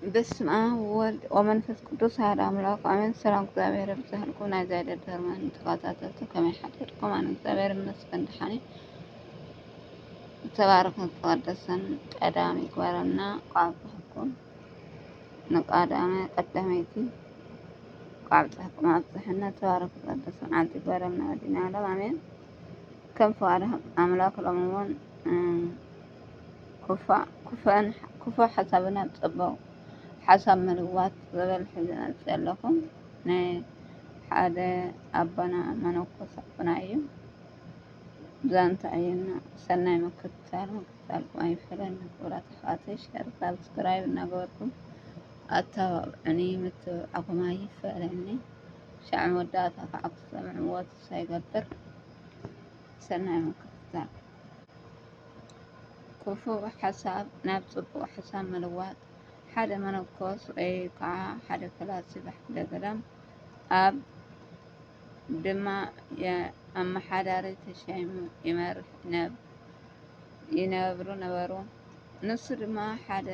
በስመ አብ ወወልድ ወመንፈስ ቅዱስ አሐዱ አምላክ አሜን። ሰላም እግዚአብሔር ይብዛልኩም ናይ ዛይደር ደርመን ተኸታተልቲ ከመይ ሓደርኩም? ኣነ እግዚአብሔር ይመስገን ደሓኒ ተባረከን ተቀደሰን ቀዳሚ ይግበረና ቃል ተሕኩን ቀዳመይቲ ቃል ተሕኩን ኣብፅሕና ተባረከ ተቀደሰን ዓንቲ ይግበረና ወዲና ዓለም ኣሜን። ከም ፈቃደ ኣምላክ ሎሚ እውን ክፉእ ሓሳብና ፅቡቅ ሓሳብ ምልዋት ዝብል ሒዘ መፅእ ኣለኹ። ናይ ሓደ ኣቦና መነኮስ ኣቦና እዩ። ዛንታ እየና ሰናይ ምክትታል ኣይፈለኒ ክብራት ኣሕዋተይ ሸር ሳብስክራይብ እናገበርኩም ኣተባብዑኒ ምትብዓኩም ኣይፈለኒ። ሻዕ መወዳእታ ከዓ ክሰምዕዎ ተስፋ ይገብር። ሰናይ ምክትታል ክፉእ ሓሳብ ናብ ፅቡቅ ሓሳብ ምልዋጥ ሓደ መነኮስ ወይ ከዓ ሓደ ፈላሲ ብሓደ ገዳም ኣብ ድማ ኣመሓዳሪ ተሻይሙ ይመርሕ ይነብሩ ነበሩ። ንሱ ድማ ሓደ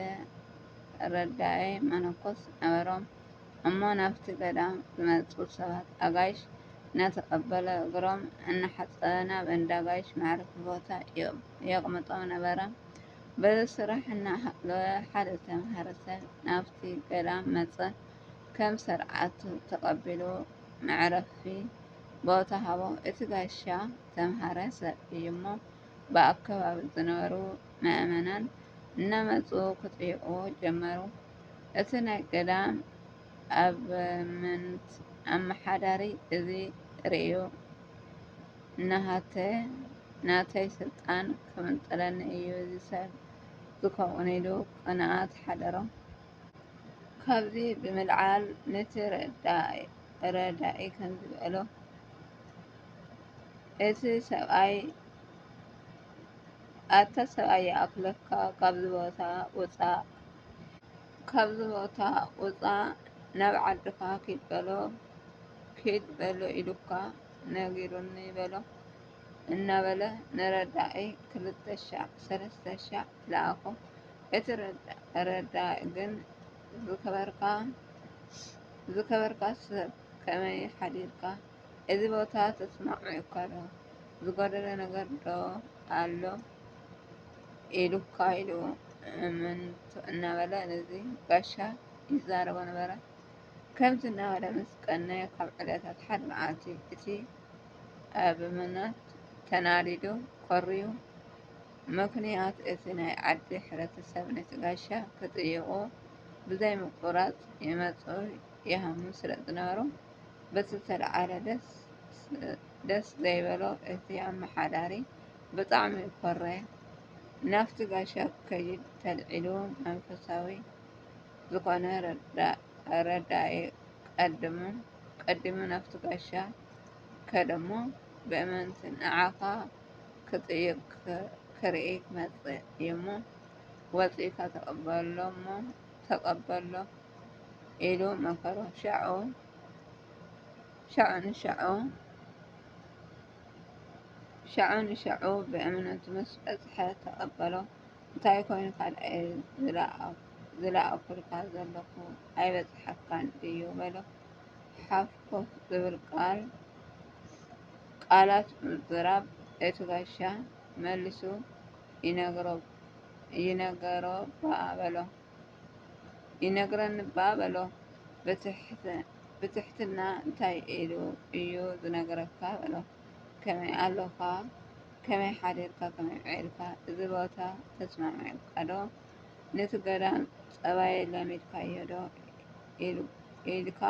ረዳኢ መነኮስ ነበሮም እሞ ናብቲ ገዳም ዝመፁ ሰባት ኣጋይሽ እናተቀበለ እግሮም እናሓፀበ ናብ እንዳ ጋይሽ መዕረፊ ቦታ የቅምጦም ነበረ። በዚ ስራሕ እናሃለወ ሓደ ዝተምሃረ ሰብ ናብቲ ገዳም መፀ። ከም ሰርዓቱ ተቀቢሉ መዕረፊ ቦታ ሃቦ። እቲ ጋሻ ዝተምሃረ ሰብ እዩ እሞ ብኣከባቢ ዝነበሩ ምእመናን እናመፁ ክጥይቅዎ ጀመሩ። እቲ ናይ ገዳም ኣበምኔት ኣመሓዳሪ እዚ ርእዩ ናተይ ስልጣን ክምንጥለኒ እዩ እዚ ሰብ ዝከውን ኢሉ ቅንዓት ሓደሮ። ካብዚ ብምልዓል ነቲ ረዳኢ ከምዚ በሎ፣ ኣታ ሰብኣይ ይኣክለካ ካብዚ ቦታ ውፃእ ናብ ዓድካ ኪድ በሎ ኢሉካ ነጊሩኒ በሎ እናበለ ንረዳኢ 2,000 3,000 ለኣኾ። እቲ ረዳኢ ግን ዝከበርካ ሰብ ከመይ ሓዲርካ እዚ ቦታ ተስማዕሚዑካ ዶ ዝጎደለ ነገር ዶ ኣሎ ኢሉካ ኢሉ እምንቱ እናበለ ነዚ ጋሻ ይዛረቦ ነበረ። ከምዚ እናበለ ምስ ቀነየ ካብ ዕለታት ሓደ መዓልቲ እቲ ኣበምኔት ተናዲዱ ኮርዩ። ምክንያት እቲ ናይ ዓዲ ሕብረተሰብ ነቲ ጋሻ ክጥይቁ ብዘይምቁራፅ ይመፁ ይሃሙ ስለ ዝነበሩ በቲ ዝተለዓለ ደስ ዘይበሎ እቲ ኣመሓዳሪ ብጣዕሚ ኮረየ። ናብቲ ጋሻ ክከይድ ተልዒሉ መንፈሳዊ ዝኮነ ረዳኢ ቀዲሙ ናብቲ ጋሻ ከደ እሞ ብእምንቲ ንዓካ ክጥይቅ ክርኢ ክመፅእ እዩ እሞ ወፂእካ ተቀበሎ ኢሉ መከሮ። ሻዑ ንሻዑ ብእምነቱ ምስ በፅሐ ተቀበሎ። እንታይ ኮይኑ ካልኣይ ዝለኣኩልካ ዘለኩ ኣይበፅሐካን ድዩ በሎ። ሓፍ ኮፍ ዝብል ቃላት ምዝራብ እቲ ጋሻ መሊሱ ይነግረኒ ባ በሎ ብትሕትና። እንታይ ኢሉ እዩ ዝነግረካ በሎ። ከመይ ኣለካ ከመይ ሓዲርካ ከመይ ውዒልካ እዚ ቦታ ተስማዕሚዑካ ዶ ነቲ ገዳም ፀባይ ለሚድካዮ ዶ ኢሉካ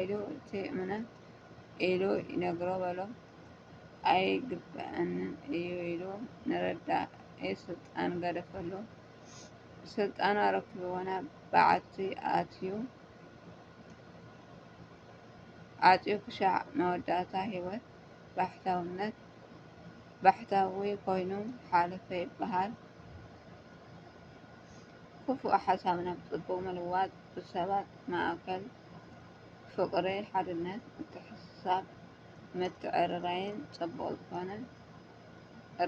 ኢሉ እቲ እምነት ኢሉ ይነግሮ በሎ። ኣይግበአንን እዩ ኢሉ ንረዳኢ ስልጣን ገደፈሉ። ስልጣኑ ረኪቡ ናብ በዓቲ ኣትዩ ክሻዕ መወዳእታ ሂወት ባሕታዊ ኮይኑ ሓለፈ ይበሃል። ክፉእ ሓሳብ ናብ ፅቡቅ ምልዋጥ ብሰባት ማእከል ፍቅሪ፣ ሓድነት፣ ምትሕስሳብ፣ ምትዕርራይን ፅቡቅ ዝኮነ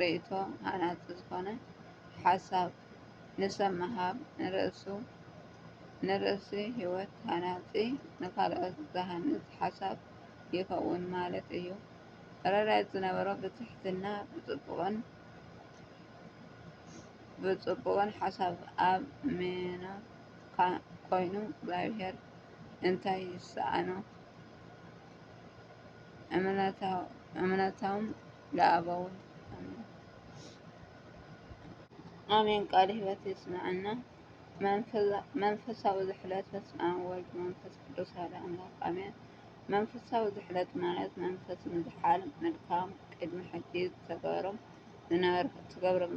ርእይቶ ሃናፂ ዝኮነ ሓሳብ ንሰብ ምሃብ ንርእሱ ንርእሲ ህይወት ሃናጺ ንኻልኦት ዘሃንጽ ሓሳብ ይኸውን ማለት እዩ። ረዳይ ዝነበሮ ብትሕትና ብጽቡቕን ሓሳብ ኣብ ሜኖ ኮይኑ እግዚኣብሔር እንታይ ይሰኣኖ እምነቶም ለኣበውን አሜን። ቃል ህይወት ይስማዓና። መንፈሳዊ ዝሕለት በስመ አብ ወወልድ ወመንፈስ ቅዱስ አሐዱ አምላክ አሜን። መንፈሳዊ ዝሕለት ማለት መንፈስ ምዝሓል መልካም ቅድሚ ሕጂ ትገብሮም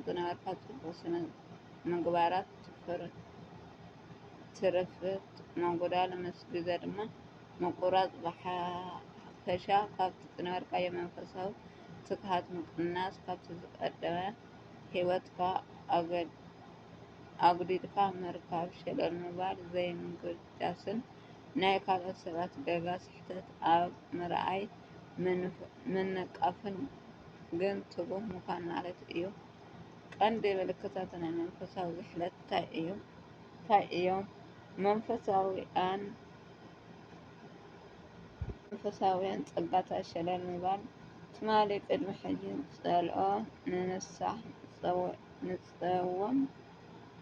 ዝነበርካ ጽቡቕ ስነ ምግባራት ትርፍት ምጉዳል ምስ ግዜ ድማ ምቁራጽ ብሓፈሻ ካብቲ ዝነበርካዮ መንፈሳዊ ትግሃት ምቅናስ ካብቲ ዝቀደመ ህይወትካ ኣጉዲልካ ምርካብ ሸለል ምባል ዘይምጉዳስን ናይ ካልኦት ሰባት ገጋ ስሕተት ኣብ ምርኣይ ምንቃፍን ግን ትጉህ ምዃን ማለት እዩ። ቀንዲ ምልክታት ናይ መንፈሳዊ ዝሕለት እንታይ እዮም? መንፈሳውያን ጸጋታት ሸለል ምባል ትማሊ ቅድሚ ሕጂ ጸልኦ ንምንሳሕ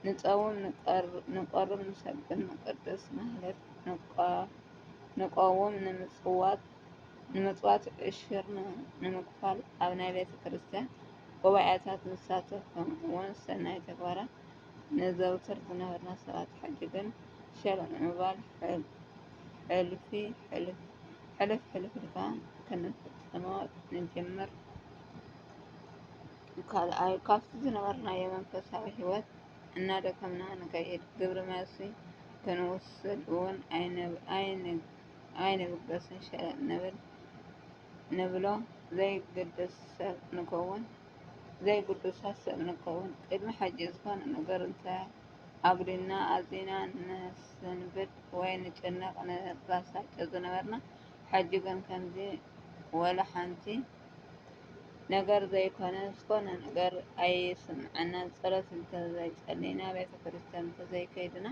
ንጸውም ንቆርብ ንሰግድ ንቅድስ ማህሌት ንቆውም ንምጽዋት ዕሽር ንምክፋል ኣብ ናይ ቤተ ክርስቲያን ጉባኤታት ንሳተፍ ከምኡ'ውን ሰናይ ተግባራት ነዘውትር ዝነበርና ሰባት ሕጂ ግን ሸልእ ምባል ሕልፍ ኢልካ ክንፍጽሞ ንጅምር። ካልኣይ ካብቲ ዝነበርናዮ መንፈሳዊ ህይወት እናደከምና ንከይድ ግብረ መልሲ ክንውስድ እውን ኣይንብገስን ሸልእ ንብሎ ዘይግዱሳት ሰብ ንከውን። ቅድሚ ሕጂ ዝኾነ ነገር እንተኣጉዲልና ኣዚና ነስንብድ ወይ ንጭነቕ ንባሳጭ ዝነበርና ሕጂ ግን ከምዚ ወላ ሓንቲ ነገር ዘይኮነ ዝኾነ ነገር ኣይስምዐናን። ጸሎት እንተዘይጸሊና ቤተ ክርስቲያን እንተዘይከይድና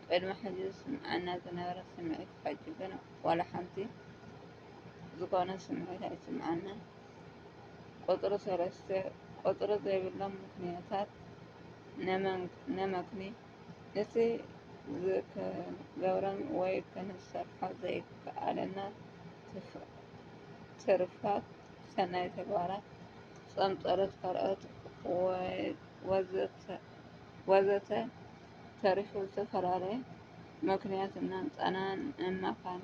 ቅድሚ ሕጂ ዝስምዐና ዝነበረ ስምዒት ሕጂ ግን ወላ ሓንቲ ዝኾነ ስምዒት ኣይስምዐናን። ቁጽሪ 3 ቁጽሪ ዘይብሎም ምኽንያታት ነመክኒ እቲ ዝክገብሮም ወይ ክንሰርሖ ዘይከኣለና ትርፋት ሰናይ ተግባራት ጾም፣ ጸሎት፣ ካልኦት ወዘተ ተሪፉ ዝተፈላለየ ምክንያት እናምጻእና ነማካኒ